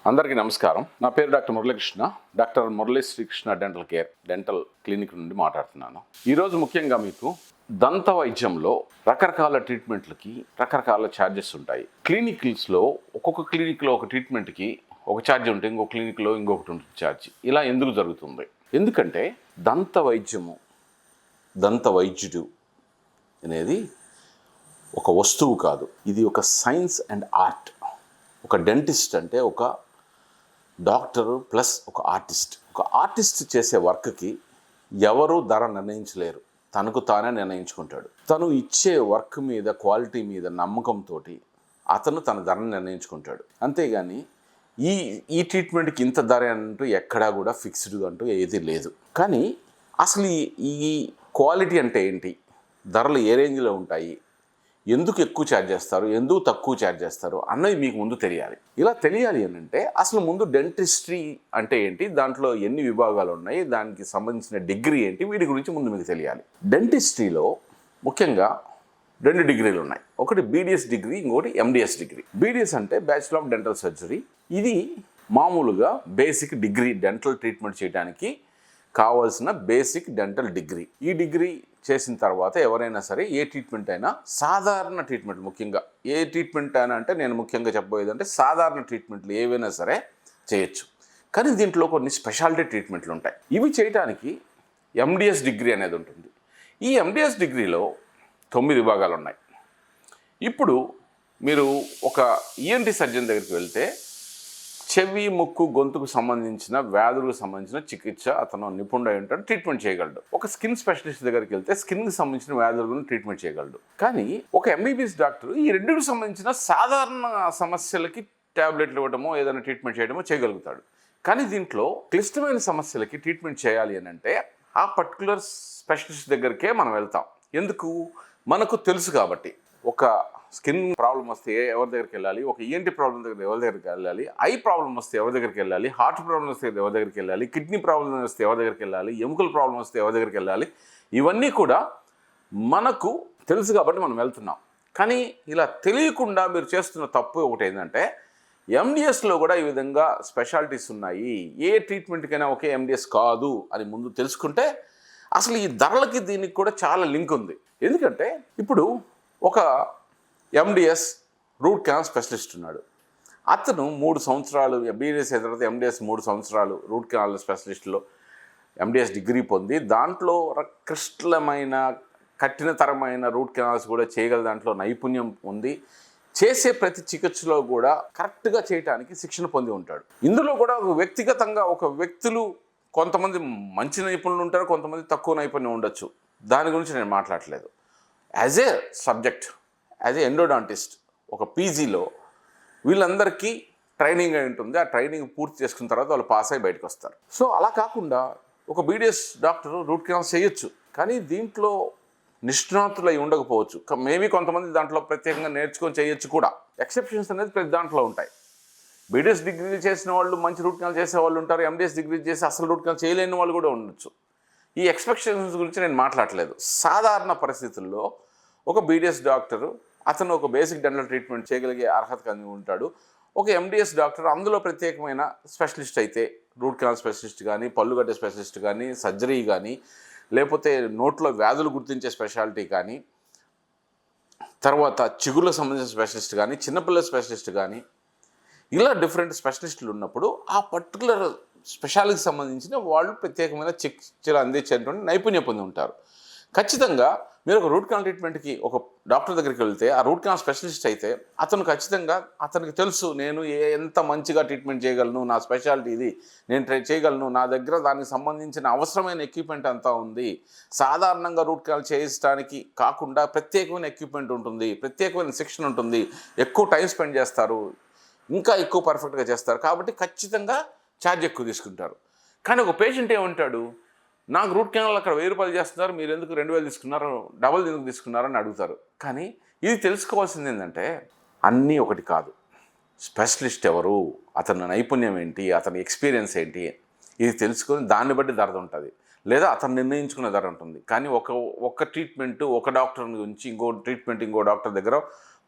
అందరికీ నమస్కారం. నా పేరు doctor Muralikrishna. Doctor Murali Srikrishna dental care dental clinic నుండి మాట్లాడుతున్నాను. ఈరోజు ముఖ్యంగా మీకు దంత వైద్యంలో రకరకాల ట్రీట్మెంట్లకి రకరకాల ఛార్జెస్ ఉంటాయి. క్లినిక్స్లో ఒక్కొక్క క్లినిక్లో ఒక ట్రీట్మెంట్కి ఒక ఛార్జ్ ఉంటే ఇంకొక క్లినిక్లో ఇంకొకటి ఉంటుంది ఛార్జ్. ఇలా ఎందుకు జరుగుతుంది? ఎందుకంటే దంత వైద్యుడు అనేది ఒక వస్తువు కాదు, ఇది ఒక సైన్స్ అండ్ ఆర్ట్. ఒక డెంటిస్ట్ అంటే ఒక డాక్టరు ప్లస్ ఒక ఆర్టిస్ట్. ఒక ఆర్టిస్ట్ చేసే వర్క్కి ఎవరు ధర నిర్ణయించలేరు, తనకు తానే నిర్ణయించుకుంటాడు. తను ఇచ్చే వర్క్ మీద క్వాలిటీ మీద నమ్మకంతో అతను తన ధరను నిర్ణయించుకుంటాడు. అంతేగాని ఈ ట్రీట్మెంట్కి ఇంత ధర అంటూ ఎక్కడా కూడా ఫిక్స్డ్ అంటూ ఏది లేదు. కానీ అసలు ఈ క్వాలిటీ అంటే ఏంటి, ధరలు ఏ రేంజ్లో ఉంటాయి, ఎందుకు ఎక్కువ ఛార్జ్ చేస్తారు, ఎందుకు తక్కువ ఛార్జ్ చేస్తారు అన్నది మీకు ముందు తెలియాలి. ఇలా తెలియాలి అని అంటే అసలు ముందు డెంటిస్ట్రీ అంటే ఏంటి, దాంట్లో ఎన్ని విభాగాలు ఉన్నాయి, దానికి సంబంధించిన డిగ్రీ ఏంటి, వీటి గురించి ముందు మీకు తెలియాలి. డెంటిస్ట్రీలో ముఖ్యంగా 2 డిగ్రీలు ఉన్నాయి. ఒకటి బీడిఎస్ డిగ్రీ, ఇంకోటి ఎండిఎస్ డిగ్రీ. బీడిఎస్ అంటే బ్యాచిలర్ ఆఫ్ డెంటల్ సర్జరీ. ఇది మామూలుగా బేసిక్ డిగ్రీ, డెంటల్ ట్రీట్మెంట్ చేయడానికి కావాల్సిన బేసిక్ డెంటల్ డిగ్రీ. ఈ డిగ్రీ చేసిన తర్వాత ఎవరైనా సరే ఏ ట్రీట్మెంట్ అయినా, సాధారణ ట్రీట్మెంట్ ముఖ్యంగా ఏ ట్రీట్మెంట్ అయినా అంటే నేను ముఖ్యంగా చెప్పబోయేది అంటే సాధారణ ట్రీట్మెంట్లు ఏవైనా సరే చేయొచ్చు. కానీ దీంట్లో కొన్ని స్పెషాలిటీ ట్రీట్మెంట్లు ఉంటాయి. ఇవి చేయడానికి ఎండిఎస్ డిగ్రీ అనేది ఉంటుంది. ఈ ఎండిఎస్ డిగ్రీలో 9 విభాగాలు ఉన్నాయి. ఇప్పుడు మీరు ఒక ఈఎన్టీ సర్జన్ దగ్గరికి వెళ్తే చెవి, ముక్కు, గొంతుకు సంబంధించిన వ్యాధులకు సంబంధించిన చికిత్స అతను నిపుణుడై ఉంటాడు, ట్రీట్మెంట్ చేయగలడు. ఒక స్కిన్ స్పెషలిస్ట్ దగ్గరికి వెళ్తే స్కిన్కి సంబంధించిన వ్యాధులను ట్రీట్మెంట్ చేయగలడు. కానీ ఒక ఎంబీబీఎస్ డాక్టర్ ఈ రెండుకు సంబంధించిన సాధారణ సమస్యలకి ట్యాబ్లెట్లు ఇవ్వడమో ఏదైనా ట్రీట్మెంట్ చేయడమో చేయగలుగుతాడు. కానీ దీంట్లో క్లిష్టమైన సమస్యలకి ట్రీట్మెంట్ చేయాలి అని అంటే ఆ పర్టికులర్ స్పెషలిస్ట్ దగ్గరికే మనం వెళ్తాం. ఎందుకు? మనకు తెలుసు కాబట్టి. ఒక స్కిన్ ప్రాబ్లం వస్తే ఎవరి దగ్గరికి వెళ్ళాలి, ఒక ఈఎన్టీ ప్రాబ్లం దగ్గర ఎవరి దగ్గరికి వెళ్ళాలి, ఐ ప్రాబ్లం వస్తే ఎవరి దగ్గరికి వెళ్ళాలి, హార్ట్ ప్రాబ్లం వస్తే ఎవరి దగ్గరికి వెళ్ళాలి, కిడ్నీ ప్రాబ్లం వస్తే ఎవరి దగ్గరికి వెళ్ళాలి, ఎముకల ప్రాబ్లం వస్తే ఎవరి దగ్గరికి వెళ్ళాలి, ఇవన్నీ కూడా మనకు తెలుసు కాబట్టి మనం వెళ్తున్నాం. కానీ ఇలా తెలియకుండా మీరు చేస్తున్న తప్పు ఒకటి ఏంటంటే ఎండిఎస్లో కూడా ఈ విధంగా స్పెషాలిటీస్ ఉన్నాయి. ఏ ట్రీట్మెంట్కైనా ఒకే ఎండిఎస్ కాదు అని ముందు తెలుసుకుంటే అసలు ఈ ధరలకి దీనికి కూడా చాలా లింక్ ఉంది. ఎందుకంటే ఇప్పుడు ఒక ఎండిఎస్ రూట్ కెనాల్ స్పెషలిస్ట్ ఉన్నాడు. అతను 3 సంవత్సరాలు బీడిఎస్ అయిన తర్వాత ఎండిఎస్ 3 సంవత్సరాలు రూట్ కెనాల్ స్పెషలిస్ట్లో ఎండిఎస్ డిగ్రీ పొంది దాంట్లో క్లిష్టమైన కఠినతరమైన రూట్ కెనాల్స్ కూడా చేయగల దాంట్లో నైపుణ్యం ఉంది. చేసే ప్రతి చికిత్సలో కూడా కరెక్ట్గా చేయడానికి శిక్షణ పొంది ఉంటాడు. ఇందులో కూడా వ్యక్తిగతంగా ఒక వ్యక్తులు కొంతమంది మంచి నైపుణ్యులు ఉంటారు, కొంతమంది తక్కువ నైపుణ్యం ఉండొచ్చు. దాని గురించి నేను మాట్లాడలేదు. As a subject, as a endodontist ఒక పీజీలో వీళ్ళందరికీ ట్రైనింగ్ అయి ఉంటుంది. ఆ ట్రైనింగ్ పూర్తి చేసుకున్న తర్వాత వాళ్ళు పాస్ అయ్యి బయటకు వస్తారు. సో అలా కాకుండా ఒక బీడిఎస్ డాక్టర్ రూట్ కెనాల్స్ చేయొచ్చు, కానీ దీంట్లో నిష్ణాతులై ఉండకపోవచ్చు. మేబీ కొంతమంది దాంట్లో ప్రత్యేకంగా నేర్చుకొని చేయొచ్చు కూడా. ఎక్సెప్షన్స్ అనేది ప్రతి దాంట్లో ఉంటాయి. బీడిఎస్ డిగ్రీ చేసిన వాళ్ళు మంచి రూట్ కెనాల్ చేసే వాళ్ళు ఉంటారు, ఎండిఎస్ డిగ్రీ చేసి అసలు రూట్ కెనాల్ చేయలేని వాళ్ళు కూడా ఉండొచ్చు. ఈ ఎక్స్పెక్టేషన్స్ గురించి నేను మాట్లాడలేదు. సాధారణ పరిస్థితుల్లో ఒక బీడిఎస్ డాక్టరు అతను ఒక బేసిక్ డెంటల్ ట్రీట్మెంట్ చేయగలిగే అర్హత కలిగి ఉంటాడు. ఒక ఎండిఎస్ డాక్టర్ అందులో ప్రత్యేకమైన స్పెషలిస్ట్ అయితే రూట్ కెనాల్ స్పెషలిస్ట్ కానీ, పళ్ళు కట్టే స్పెషలిస్ట్ కానీ, సర్జరీ కానీ, లేకపోతే నోట్లో వ్యాధులు గుర్తించే స్పెషాలిటీ కానీ, తర్వాత చిగుర్లకు సంబంధించిన స్పెషలిస్ట్ కానీ, చిన్నపిల్లల స్పెషలిస్ట్ కానీ, ఇలా డిఫరెంట్ స్పెషలిస్టులు ఉన్నప్పుడు ఆ పర్టికులర్ స్పెషాలిటీకి సంబంధించిన వాళ్ళు ప్రత్యేకమైన చికిత్సలు అందించేటువంటి నైపుణ్యం పొంది ఉంటారు. ఖచ్చితంగా మీరు ఒక రూట్ కెనాల్ ట్రీట్మెంట్కి ఒక డాక్టర్ దగ్గరికి వెళ్తే ఆ రూట్ కెనాల్ స్పెషలిస్ట్ అయితే అతను ఖచ్చితంగా అతనికి తెలుసు నేను ఎంత మంచిగా ట్రీట్మెంట్ చేయగలను, నా స్పెషాలిటీ ఇది, నేను చేయగలను, నా దగ్గర దానికి సంబంధించిన అవసరమైన ఎక్విప్మెంట్ అంతా ఉంది. సాధారణంగా రూట్ కెనాల్ చేయించడానికి కాకుండా ప్రత్యేకమైన ఎక్విప్మెంట్ ఉంటుంది, ప్రత్యేకమైన శిక్షణ ఉంటుంది, ఎక్కువ టైం స్పెండ్ చేస్తారు, ఇంకా ఎక్కువ పర్ఫెక్ట్గా చేస్తారు. కాబట్టి ఖచ్చితంగా ఛార్జ్ ఎక్కువ తీసుకుంటారు. కానీ ఒక పేషెంట్ ఏమంటాడు, నాకు రూట్ కెనాల్ అక్కడ 1000 రూపాయలు చేస్తున్నారు, మీరు ఎందుకు 2000 తీసుకున్నారు, డబల్ ఎందుకు తీసుకున్నారని అడుగుతారు. కానీ ఇది తెలుసుకోవాల్సింది ఏంటంటే అన్నీ ఒకటి కాదు. స్పెషలిస్ట్ ఎవరు, అతని నైపుణ్యం ఏంటి, అతని ఎక్స్పీరియన్స్ ఏంటి, ఇది తెలుసుకొని దాన్ని బట్టి ధర ఉంటుంది, లేదా అతను నిర్ణయించుకునే ధర ఉంటుంది. కానీ ఒక ట్రీట్మెంట్ ఒక డాక్టర్ గురించి ఇంకో ట్రీట్మెంట్ ఇంకో డాక్టర్ దగ్గర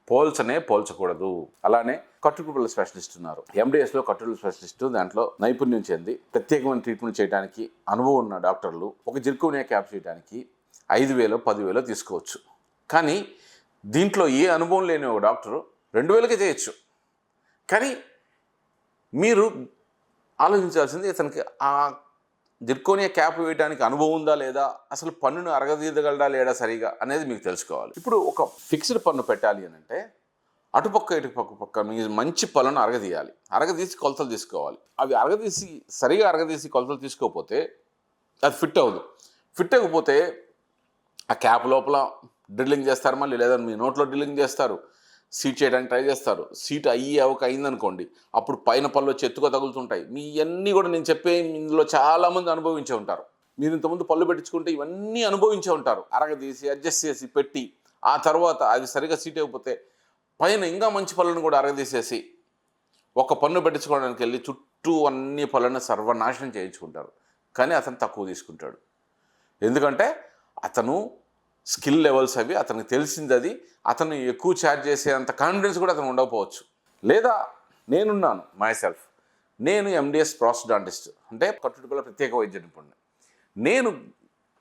పోల్చనే పోల్చకూడదు. అలానే కట్టుకుబల స్పెషలిస్ట్ ఉన్నారు. ఎండిఎస్లో కట్టుకుబల స్పెషలిస్ట్, దాంట్లో నైపుణ్యం చెంది ప్రత్యేకమైన ట్రీట్మెంట్ చేయడానికి అనుభవం ఉన్న డాక్టర్లు ఒక జిర్కోనియా క్యాప్ చేయడానికి 5,000 10,000 తీసుకోవచ్చు. కానీ దీంట్లో ఏ అనుభవం లేని ఒక డాక్టరు 2,000కే చేయొచ్చు. కానీ మీరు ఆలోచించాల్సింది ఇతనికి ఆ జిర్కోనియా క్యాప్ వేయడానికి అనుభవం ఉందా లేదా, అసలు పన్నును అరగదీయగలడా లేడా సరిగా అనేది మీకు తెలుసుకోవాలి. ఇప్పుడు ఒక ఫిక్స్డ్ పన్ను పెట్టాలి అని అంటే అటుపక్క ఇటుపక్క మీరు మంచి పళ్ళను అరగదీయాలి. అరగదీసి కొలతలు తీసుకోవాలి. అవి సరిగా అరగదీసి కొలతలు తీసుకోకపోతే అది ఫిట్ అవ్వదు. ఫిట్ అవ్వకపోతే ఆ క్యాప్ లోపల డ్రిల్లింగ్ చేస్తారు, మళ్ళీ లేదా మీ నోట్లో డ్రిల్లింగ్ చేస్తారు, సీట్ చేయడానికి ట్రై చేస్తారు. సీట్ అయిందనుకోండి, అప్పుడు పైన పళ్ళు వచ్చి ఎత్తుగా తగులుతుంటాయి. మీ ఇవన్నీ కూడా నేను చెప్పే ఇందులో చాలామంది అనుభవించే ఉంటారు. మీరు ఇంతకుముందు పళ్ళు పెట్టించుకుంటే ఇవన్నీ అనుభవించే ఉంటారు. అరగదీసి అడ్జస్ట్ చేసి పెట్టి ఆ తర్వాత అది సరిగా సీట్ అయిపోతే పైన ఇంకా మంచి పళ్ళను కూడా అరగదీసేసి ఒక పన్ను పెట్టించుకోవడానికి వెళ్ళి చుట్టూ అన్ని పళ్ళను సర్వనాశనం చేయించుకుంటారు. కానీ అతను తక్కువ తీసుకుంటాడు. ఎందుకంటే అతను స్కిల్ లెవెల్స్ అవి అతనికి తెలిసింది, అది అతను ఎక్కువ ఛార్జ్ చేసేంత కాన్ఫిడెన్స్ కూడా అతను ఉండకపోవచ్చు. లేదా నేనున్నాను మైసెల్ఫ్, నేను ఎండిఎస్ ప్రాస్టోడాంటిస్ట్, అంటే కట్టుడుపల ప్రత్యేక వైద్య నిపుణుడు. నేను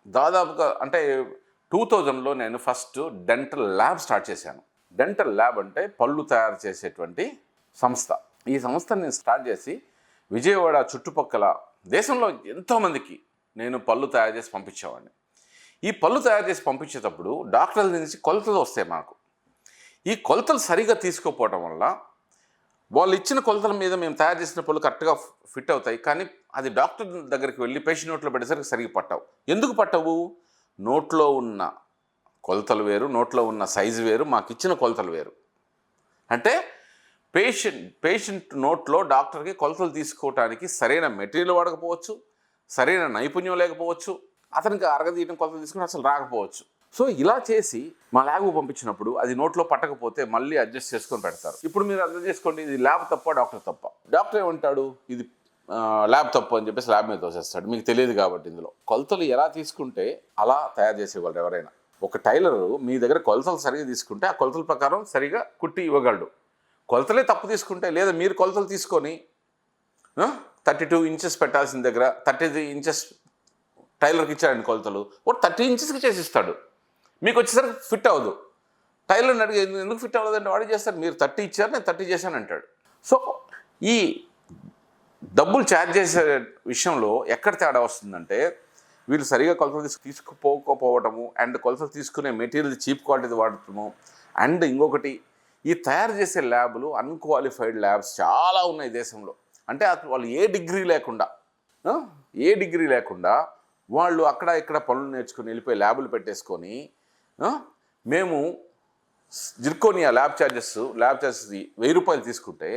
దాదాపుగా అంటే 2000లో నేను ఫస్ట్ డెంటల్ ల్యాబ్ స్టార్ట్ చేశాను. డెంటల్ ల్యాబ్ అంటే పళ్ళు తయారు చేసేటువంటి సంస్థ. ఈ సంస్థను నేను స్టార్ట్ చేసి విజయవాడ చుట్టుపక్కల దేశంలో ఎంతోమందికి నేను పళ్ళు తయారు చేసి పంపించేవాడిని. ఈ పళ్ళు తయారు చేసి పంపించేటప్పుడు డాక్టర్ల నుంచి కొలతలు వస్తాయి మాకు. ఈ కొలతలు సరిగా తీసుకోకపోవడం వల్ల వాళ్ళు ఇచ్చిన కొలతల మీద మేము తయారు చేసిన పళ్ళు కరెక్ట్గా ఫిట్ అవుతాయి. కానీ అది డాక్టర్ దగ్గరికి వెళ్ళి పేషెంట్ నోట్లో పెట్టేసరికి సరిగ్గా పట్టవు. ఎందుకు పట్టవు? నోట్లో ఉన్న కొలతలు వేరు, నోట్లో ఉన్న సైజు వేరు, మాకు ఇచ్చిన కొలతలు వేరు. అంటే పేషెంట్ నోట్లో డాక్టర్కి కొలతలు తీసుకోవటానికి సరైన మెటీరియల్ వాడకపోవచ్చు, సరైన నైపుణ్యం లేకపోవచ్చు, అతనికి అరగదీయడం కొలతలు తీసుకుని అసలు రాకపోవచ్చు. సో ఇలా చేసి మా ల్యాబ్కు పంపించినప్పుడు అది నోట్లో పట్టకపోతే మళ్ళీ అడ్జస్ట్ చేసుకొని పెడతారు. ఇప్పుడు మీరు అర్థం చేసుకోండి, ఇది ల్యాబ్ తప్ప డాక్టర్ తప్ప. డాక్టర్ ఏమంటాడు, ఇది ల్యాబ్ తప్పు అని చెప్పేసి ల్యాబ్ మీద తోసేస్తాడు. మీకు తెలియదు కాబట్టి ఇందులో కొలతలు ఎలా తీసుకుంటే అలా తయారు చేసేవాళ్ళు ఎవరైనా. ఒక టైలరు మీ దగ్గర కొలతలు సరిగా తీసుకుంటే ఆ కొలతల ప్రకారం సరిగా కుట్టి ఇవ్వగలడు. కొలతలే తప్పు తీసుకుంటే, లేదా మీరు కొలతలు తీసుకొని 32 ఇంచెస్ పెట్టాల్సిన దగ్గర 33 ఇంచెస్ టైలర్కి ఇచ్చాడండి కొలతలు, ఒక 30 ఇంచెస్కి చేసిస్తాడు. మీకు వచ్చేసరికి ఫిట్ అవ్వదు. టైలర్ని అడిగి ఎందుకు ఫిట్ అవ్వదంటే వాడు చేస్తాడు, మీరు 30 ఇచ్చారు నేను 30 చేశాను అంటాడు. సో ఈ డబ్బులు ఛార్జ్ చేసే విషయంలో ఎక్కడ తేడా వస్తుందంటే వీళ్ళు సరిగా కొలతలు తీసుకుపోకపోవటము, అండ్ కొలతలు తీసుకునే మెటీరియల్ చీప్ క్వాలిటీ వాడటము, అండ్ ఇంకొకటి ఈ తయారు చేసే ల్యాబులు అన్క్వాలిఫైడ్ ల్యాబ్స్ చాలా ఉన్నాయి దేశంలో. అంటే వాళ్ళు ఏ డిగ్రీ లేకుండా వాళ్ళు అక్కడ ఇక్కడ పనులు నేర్చుకుని వెళ్ళిపోయి ల్యాబులు పెట్టేసుకొని మేము జిర్కోనియా ల్యాబ్ ఛార్జెస్ 1000 రూపాయలు తీసుకుంటే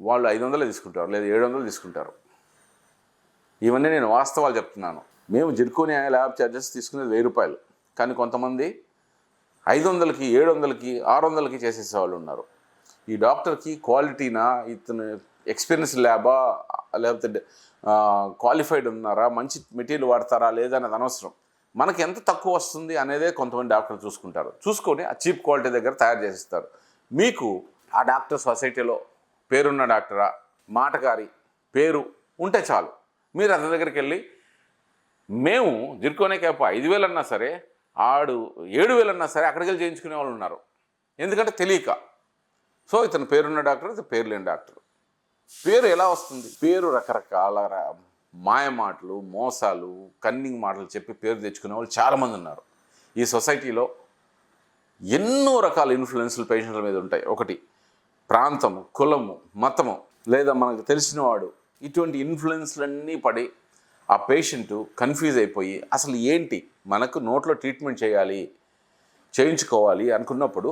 వాళ్ళు 500 తీసుకుంటారు, లేదా 700 తీసుకుంటారు. ఇవన్నీ నేను వాస్తవాలు చెప్తున్నాను. మేము జిర్కోనియా ల్యాబ్ ఛార్జెస్ తీసుకునేది 1000 రూపాయలు, కానీ కొంతమంది 500కి 700కి 600కి చేసేసేవాళ్ళు ఉన్నారు. ఈ డాక్టర్కి క్వాలిటీనా, ఇతను ఎక్స్పీరియన్స్ ల్యాబా, లేకపోతే క్వాలిఫైడ్ ఉన్నారా, మంచి మెటీరియల్ వాడతారా లేదా అనేది అనవసరం. మనకి ఎంత తక్కువ వస్తుంది అనేదే కొంతమంది డాక్టర్లు చూసుకుంటారు. చూసుకొని ఆ చీప్ క్వాలిటీ దగ్గర తయారు చేసిస్తారు. మీకు ఆ డాక్టర్ సొసైటీలో పేరున్న డాక్టరా, మాటగారి పేరు ఉంటే చాలు, మీరు అతని దగ్గరికి వెళ్ళి మేము జిర్కోనియా క్యాప్ 5,000 అన్నా సరే, 7,000 అన్నా సరే అక్కడికి వెళ్ళి చేయించుకునే వాళ్ళు ఉన్నారు. ఎందుకంటే తెలియక. సో ఇతను పేరున్న డాక్టర్, ఇతను పేరు లేని డాక్టర్. పేరు ఎలా వస్తుంది? పేరు రకరకాల మాయ మాటలు, మోసాలు, కన్నింగ్ మాటలు చెప్పి పేరు తెచ్చుకునే వాళ్ళు చాలామంది ఉన్నారు. ఈ సొసైటీలో ఎన్నో రకాల ఇన్ఫ్లుయెన్స్లు పేషెంట్ల మీద ఉంటాయి. ఒకటి ప్రాంతము, కులము, మతము, లేదా మనకు తెలిసినవాడు, ఇటువంటి ఇన్ఫ్లుయెన్స్లన్నీ పడి ఆ పేషెంట్ కన్ఫ్యూజ్ అయిపోయి అసలు ఏంటి మనకు నోట్లో ట్రీట్మెంట్ చేయించుకోవాలి అనుకున్నప్పుడు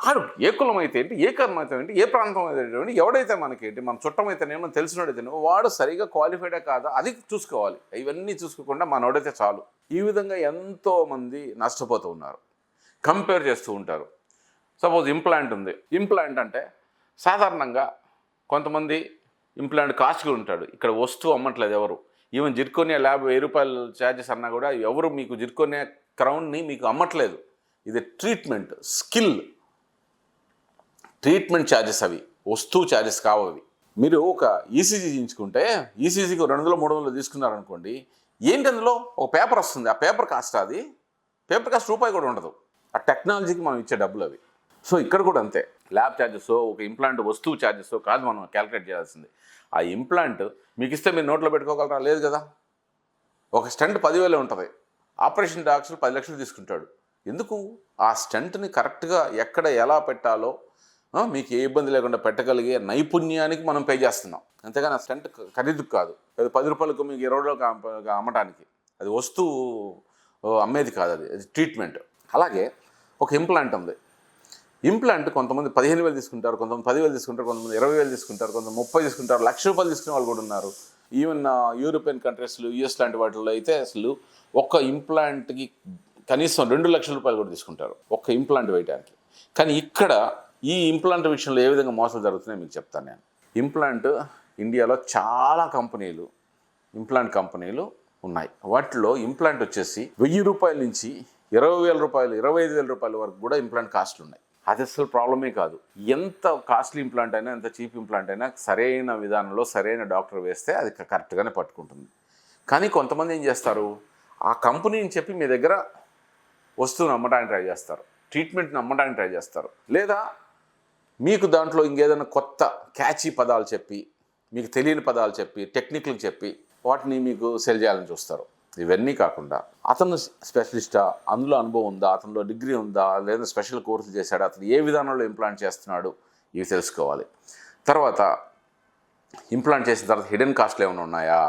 ఆడు ఏ కులం అయితే ఏంటి, ఏ కర్మ అయితే ఏంటి, ఏ ప్రాంతం అయితే ఏంటి, ఎవడైతే మనకేంటి, మన చుట్టం అయితేనేమో తెలిసినోడైతేనేమో వాడు సరిగా క్వాలిఫైడే కాదా అది చూసుకోవాలి. ఇవన్నీ చూసుకోకుండా మనోడైతే చాలు. ఈ విధంగా ఎంతోమంది నష్టపోతూ ఉన్నారు. కంపేర్ చేస్తూ ఉంటారు. సపోజ్ ఇంప్లాంట్ ఉంది. ఇంప్లాంట్ అంటే సాధారణంగా కొంతమంది ఇంప్లాంట్ కాస్ట్గా ఉంటాడు, ఇక్కడ వస్తువు అమ్మట్లేదు ఎవరు. ఈవెన్ జిర్కోనియా ల్యాబ్ 1000 రూపాయలు ఛార్జెస్ అన్నా కూడా ఎవరు మీకు జిర్కోనియా క్రౌన్ని మీకు అమ్మట్లేదు. ఇది ట్రీట్మెంట్, స్కిల్. ట్రీట్మెంట్ ఛార్జెస్ అవి, వస్తువు ఛార్జెస్ కావు అవి. మీరు ఒక ఈసీజీ చేయించుకుంటే ఈసీజీకి 200-300 తీసుకున్నారనుకోండి, ఏంటి అందులో ఒక పేపర్ వస్తుంది, ఆ పేపర్ కాస్ట్ అది పేపర్ కాస్ట్ రూపాయి కూడా ఉండదు. ఆ టెక్నాలజీకి మనం ఇచ్చే డబ్బులు అవి. సో ఇక్కడ కూడా అంతే, ల్యాబ్ ఛార్జెస్, ఒక ఇంప్లాంట్ వస్తువు ఛార్జెస్ కాదు మనం క్యాలిక్యులేట్ చేయాల్సింది. ఆ ఇంప్లాంట్ మీకు ఇస్తే మీరు నోట్లో పెట్టుకోగలరా? లేదు కదా. ఒక స్టంట్ 10,000 ఉంటుంది, ఆపరేషన్ డాక్టర్ 10 లక్షలు తీసుకుంటాడు. ఎందుకు? ఆ స్టంట్ని కరెక్ట్గా ఎక్కడ ఎలా పెట్టాలో మీకు ఏ ఇబ్బంది లేకుండా పెట్టగలిగే నైపుణ్యానికి మనం పే చేస్తున్నాం, అంతేగాని ఆ స్టంట్ ఖరీదుకు కాదు. అది 10 రూపాయలకు మీకు 20 రూపాయలకు అమ్మటానికి, అది వస్తువు అమ్మేది కాదు, అది ట్రీట్మెంట్. అలాగే ఒక ఇంప్లాంట్ ఉంది. ఇంప్లాంట్ కొంతమంది 15,000 తీసుకుంటారు, కొంతమంది 10,000 తీసుకుంటారు, కొంతమంది 20,000 తీసుకుంటారు, కొంతమంది 30 తీసుకుంటారు, ₹1,00,000 తీసుకునే వాళ్ళు కూడా ఉన్నారు. ఈవెన్ యూరోపియన్ కంట్రీస్లో, యూఎస్ లాంటి వాటిల్లో అయితే అసలు ఒక్క ఇంప్లాంట్కి కనీసం ₹2,00,000 కూడా తీసుకుంటారు, ఒక్క ఇంప్లాంట్ వేయడానికి. కానీ ఇక్కడ ఈ ఇంప్లాంట్ విషయంలో ఏ విధంగా మోసాలు జరుగుతున్నాయో మీకు చెప్తాను నేను. ఇంప్లాంట్ ఇండియాలో చాలా ఇంప్లాంట్ కంపెనీలు ఉన్నాయి. వాటిలో ఇంప్లాంట్ వచ్చేసి ₹1,000 నుంచి ₹20,000, ₹25,000 వరకు కూడా ఇంప్లాంట్ కాస్ట్లు ఉన్నాయి. అది అసలు ప్రాబ్లమే కాదు. ఎంత కాస్ట్లీ ఇంప్లాంట్ అయినా, ఎంత చీప్ ఇంప్లాంట్ అయినా సరైన విధానంలో సరైన డాక్టర్ వేస్తే అది కరెక్ట్గానే పట్టుకుంటుంది. కానీ కొంతమంది ఏం చేస్తారు, ఆ కంపెనీని చెప్పి మీ దగ్గర వస్తువుని అమ్మడానికి ట్రై చేస్తారు, ట్రీట్మెంట్ని అమ్మడానికి ట్రై చేస్తారు, లేదా మీకు దాంట్లో ఇంకేదైనా కొత్త క్యాచీ పదాలు చెప్పి, మీకు తెలియని పదాలు చెప్పి, టెక్నిక్లు చెప్పి వాటిని మీకు సెల్ చేయాలని చూస్తారు. ఇవన్నీ కాకుండా అతను స్పెషలిస్టా, అందులో అనుభవం ఉందా, అతనిలో డిగ్రీ ఉందా, లేదా స్పెషల్ కోర్సులు చేశాడా, అతను ఏ విధానంలో ఇంప్లాంట్ చేస్తున్నాడు, ఇవి తెలుసుకోవాలి. తర్వాత ఇంప్లాంట్ చేసిన తర్వాత హిడెన్ కాస్ట్లు ఏమైనా ఉన్నాయా?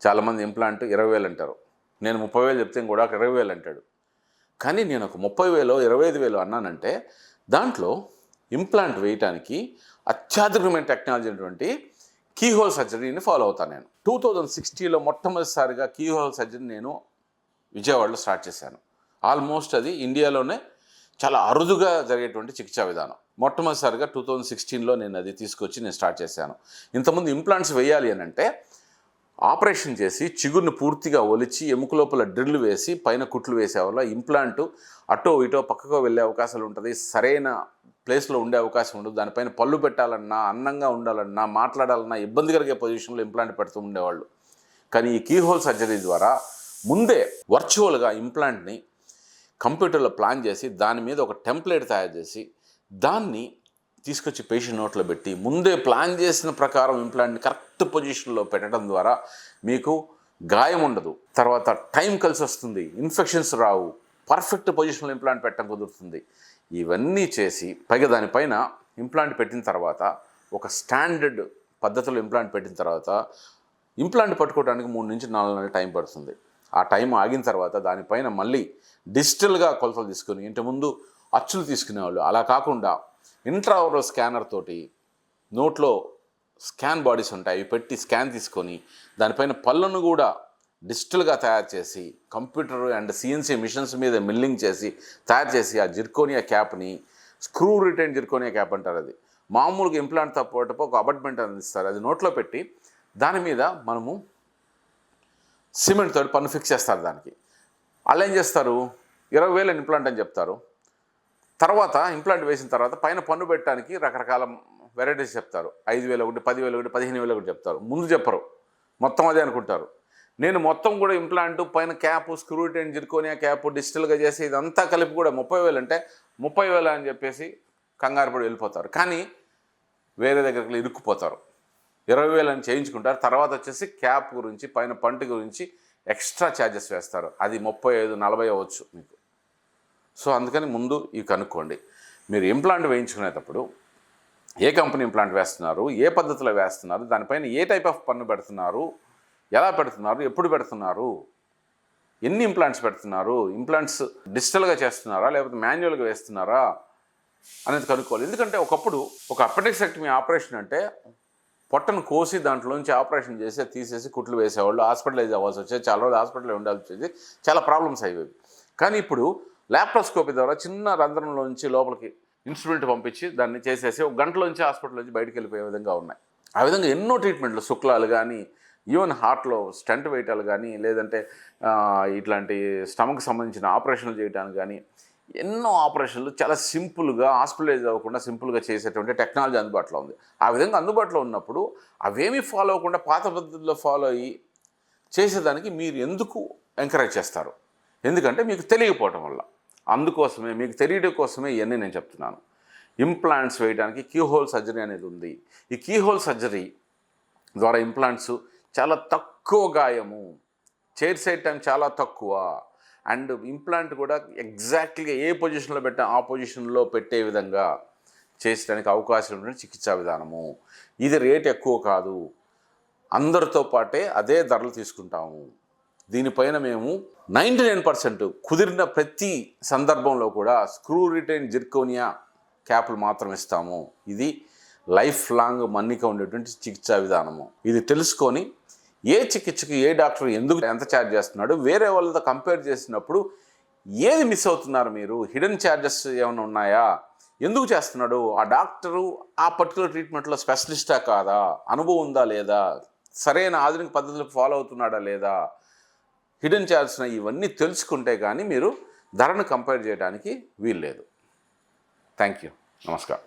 చాలామంది ఇంప్లాంట్ 20,000 అంటారు, నేను 30,000 చెప్తే కూడా 20,000 అంటాడు. కానీ నేను ఒక 30,000, 25,000 అన్నానంటే దాంట్లో ఇంప్లాంట్ వేయటానికి అత్యాధునికమైన టెక్నాలజీ అయినటువంటి కీహోల్ సర్జరీని ఫాలో అవుతాను నేను. 2016లో మొట్టమొదటిసారిగా కీహోల్ సర్జరీ నేను విజయవాడలో స్టార్ట్ చేశాను. ఆల్మోస్ట్ అది ఇండియాలోనే చాలా అరుదుగా జరిగేటువంటి చికిత్సా విధానం. మొట్టమొదటిసారిగా 2016లో నేను అది తీసుకొచ్చి నేను స్టార్ట్ చేశాను. ఇంతకుముందు ఇంప్లాంట్స్ వేయాలి అని అంటే ఆపరేషన్ చేసి చిగురుని పూర్తిగా ఒలిచి ఎముక లోపల డ్రిల్ వేసి పైన కుట్లు వేసేవాళ్ళ. ఇంప్లాంట్ అటో ఇటో పక్కకో వెళ్ళే అవకాశాలు ఉంటుంది, సరైన ప్లేస్లో ఉండే అవకాశం ఉండదు. దానిపైన పళ్ళు పెట్టాలన్నా, అందంగా ఉండాలన్నా, మాట్లాడాలన్నా ఇబ్బంది కలిగే పొజిషన్లో ఇంప్లాంట్ పెడుతూ ఉండేవాళ్ళు. కానీ ఈ కీహోల్ సర్జరీ ద్వారా ముందే వర్చువల్గా ఇంప్లాంట్ని కంప్యూటర్లో ప్లాన్ చేసి దాని మీద ఒక టెంప్లెట్ తయారు చేసి దాన్ని తీసుకొచ్చి పేషెంట్ నోట్లో పెట్టి ముందే ప్లాన్ చేసిన ప్రకారం ఇంప్లాంట్ని కరెక్ట్ పొజిషన్లో పెట్టడం ద్వారా మీకు గాయం ఉండదు, తర్వాత టైం కలిసి వస్తుంది, ఇన్ఫెక్షన్స్ రావు, పర్ఫెక్ట్ పొజిషన్లో ఇంప్లాంట్ పెట్టడం కుదురుతుంది. ఇవన్నీ చేసి పైగా దానిపైన ఇంప్లాంట్ పెట్టిన తర్వాత ఒక స్టాండర్డ్ పద్ధతిలో ఇంప్లాంట్ పెట్టిన తర్వాత ఇంప్లాంట్ పట్టుకోవడానికి 3 నుంచి 4 నెలలు టైం పడుతుంది. ఆ టైం ఆగిన తర్వాత దానిపైన మళ్ళీ డిజిటల్గా కొలతలు తీసుకుని, ఇంతకుముందు అచ్చులు తీసుకునేవాళ్ళు, అలా కాకుండా ఇంట్రావరల్ స్కానర్ తోటి నోట్లో స్కాన్ బాడీస్ ఉంటాయి, అవి పెట్టి స్కాన్ తీసుకొని దానిపైన పళ్ళను కూడా డిజిటల్గా తయారు చేసి కంప్యూటర్ అండ్ సిఎన్సీ మిషన్స్ మీద మిల్లింగ్ చేసి తయారు చేసి ఆ జిర్కోనియా క్యాప్ని స్క్రూ రిటైన్ జిర్కోనియా క్యాప్ అంటారు. అది మామూలుగా ఇంప్లాంట్ తప్ప ఒక అబాట్మెంట్ అందిస్తారు, అది నోట్లో పెట్టి దాని మీద మనము సిమెంట్ తోటి పన్ను ఫిక్స్ చేస్తారు. దానికి వాళ్ళు ఏం చేస్తారు, 20,000 ఇంప్లాంట్ అని చెప్తారు. తర్వాత ఇంప్లాంట్ వేసిన తర్వాత పైన పన్ను పెట్టడానికి రకరకాల వెరైటీస్ చెప్తారు. 5,000 ఒకటి, 10,000 ఒకటి, 15,000 ఒకటి చెప్తారు. ముందు చెప్పరు, మొత్తం అదే అనుకుంటారు. నేను మొత్తం కూడా ఇంప్లాంట్ పైన cap, screw retain zirconia cap డిజిటల్గా చేసి ఇదంతా కలిపి కూడా 30,000 అంటే 30,000 అని చెప్పేసి కంగారు పడి వెళ్ళిపోతారు. కానీ వేరే దగ్గరికి ఇరుక్కుపోతారు. 20,000 అని చేయించుకుంటారు. తర్వాత వచ్చేసి క్యాప్ గురించి, పైన పంట గురించి ఎక్స్ట్రా ఛార్జెస్ వేస్తారు. అది 35-40 అవ్వచ్చు మీకు. సో అందుకని ముందు ఇవి కనుక్కోండి. మీరు ఇంప్లాంట్ వేయించుకునేటప్పుడు ఏ కంపెనీ ఇంప్లాంట్ వేస్తున్నారు, ఏ పద్ధతిలో వేస్తున్నారు, దానిపైన ఏ టైప్ ఆఫ్ పన్ను పెడుతున్నారు, ఎలా పెడుతున్నారు, ఎప్పుడు పెడుతున్నారు, ఎన్ని ఇంప్లాంట్స్ పెడుతున్నారు, ఇంప్లాంట్స్ డిజిటల్గా చేస్తున్నారా లేకపోతే మాన్యువల్గా వేస్తున్నారా అనేది కనుక్కోవాలి. ఎందుకంటే ఒకప్పుడు ఒక అపెండిక్సెక్టమీ ఆపరేషన్ అంటే పొట్టను కోసి దాంట్లోంచి ఆపరేషన్ చేసి తీసేసి కుట్లు వేసేవాళ్ళు, హాస్పిటలైజ్ అవ్వాల్సి వచ్చేది, చాలా రోజులు హాస్పిటల్లో ఉండాల్సి వచ్చేది, చాలా ప్రాబ్లమ్స్ అయ్యేవి. కానీ ఇప్పుడు ల్యాప్రోస్కోపీ ద్వారా చిన్న రంధ్రంలోంచి లోపలికి ఇన్స్ట్రుమెంట్ పంపించి దాన్ని చేసేసి ఒక గంటలోంచి హాస్పిటల్లోంచి బయటికి వెళ్ళిపోయే విధంగా ఉన్నాయి. ఆ విధంగా ఎన్నో ట్రీట్మెంట్లు, శుక్లాలు కానీ, ఈవెన్ హార్ట్లో స్టంట్ వేయటాలు కానీ, లేదంటే ఇట్లాంటి స్టమక్ సంబంధించిన ఆపరేషన్లు చేయడానికి కానీ ఎన్నో ఆపరేషన్లు చాలా సింపుల్గా హాస్పిటలైజ్ అవ్వకుండా సింపుల్గా చేసేటువంటి టెక్నాలజీ అందుబాటులో ఉంది. ఆ విధంగా అందుబాటులో ఉన్నప్పుడు అవేమీ ఫాలో అవ్వకుండా పాత పద్ధతుల్లో ఫాలో అయ్యి చేసేదానికి మీరు ఎందుకు ఎంకరేజ్ చేస్తారు? ఎందుకంటే మీకు తెలియకపోవటం వల్ల. అందుకోసమే, మీకు తెలియడం కోసమే ఇవన్నీ నేను చెప్తున్నాను. ఇంప్లాంట్స్ వేయడానికి కీహోల్ సర్జరీ అనేది ఉంది. ఈ కీహోల్ సర్జరీ ద్వారా ఇంప్లాంట్స్ చాలా తక్కువ గాయము, చైర్ సైడ్ టైం చాలా తక్కువ, అండ్ ఇంప్లాంట్ కూడా ఎగ్జాక్ట్లీగా ఏ పొజిషన్లో పెట్టా ఆ పొజిషన్లో పెట్టే విధంగా చేసడానికి అవకాశం ఉన్న చికిత్సా విధానము. ఇది రేట్ ఎక్కువ కాదు, అందరితో పాటే అదే ధరలు తీసుకుంటాము. దీనిపైన మేము 99% కుదిరిన ప్రతి సందర్భంలో కూడా స్క్రూ రిటైన్ జిర్కోనియా క్యాప్లు మాత్రం ఇస్తాము. ఇది లైఫ్ లాంగ్ మన్నిక ఉండేటువంటి చికిత్సా విధానము. ఇది తెలుసుకొని ఏ చికిత్సకి ఏ డాక్టర్ ఎందుకు ఎంత ఛార్జ్ చేస్తున్నాడు, వేరే వాళ్ళతో కంపేర్ చేసినప్పుడు ఏది మిస్ అవుతున్నారు, మీరు హిడెన్ ఛార్జెస్ ఏమైనా ఉన్నాయా, ఎందుకు చేస్తున్నాడు, ఆ డాక్టరు ఆ పర్టికులర్ ట్రీట్మెంట్లో స్పెషలిస్టా కాదా, అనుభవం ఉందా లేదా, సరైన ఆధునిక పద్ధతులు ఫాలో అవుతున్నాడా లేదా, హిడెన్ ఛార్జెస్ ఇవన్నీ తెలుసుకుంటే కానీ మీరు ధరను కంపేర్ చేయడానికి వీల్లేదు. Thank you. నమస్కారం.